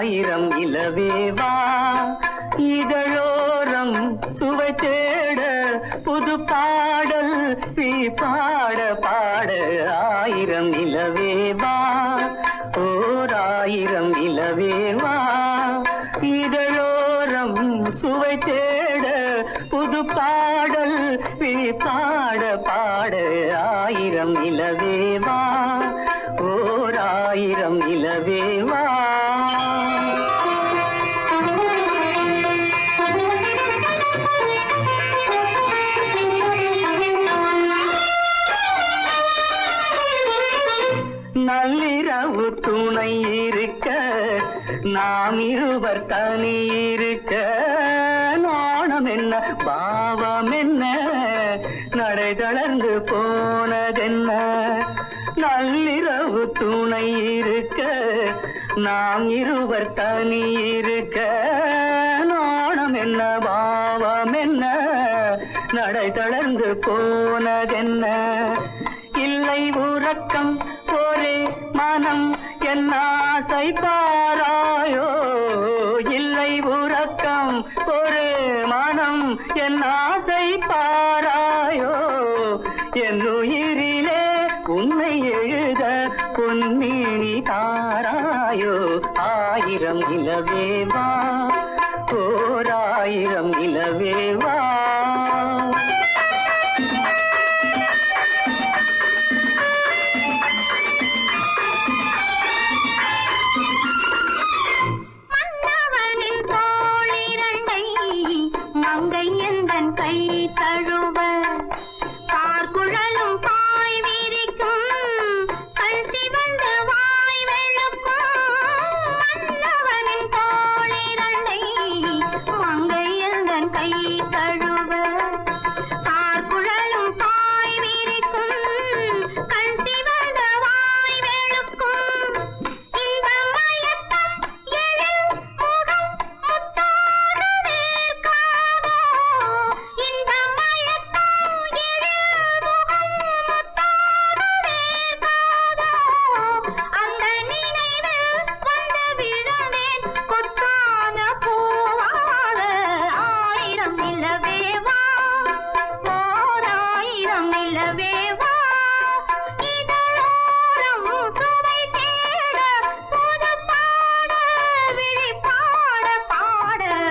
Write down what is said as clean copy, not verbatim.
ஆயிரம் இலவேவா இதழோரம் சுவை தேட புது பாடல் நீ பாட பாட ஆயிரம் இலவேவா ஓர் ஆயிரம் இலவேவா இதழோரம் சுவை தேட புது பாடல் நீ பாட பாட ஆயிரம் இலவேவா ஓர் ஆயிரம் இலவேவா நள்ளிரவு துணை இருக்க நாம் இருவர் தனி இருக்க நாணம் என்ன பாவம் என்ன நடை தளர்ந்து போனதென்ன நள்ளிரவு துணை இருக்க நாம் இருவர் தனி இருக்க நாணம் என்ன பாவம் என்ன நடை தளர்ந்து போனதென்ன இல்லை உறக்கம் ஒரே மனம் என் ஆசை பாராயோ இல்லை உறக்கம் ஒரு மனம் என் ஆசை பாராயோ என் உயிரிலே உன்னை எழுத பொன்மேனி தாராயோ ஆயிரம் இலவேவா ஓர் ஆயிரம் இலவேவா மங்கை எந்தன் கை தழு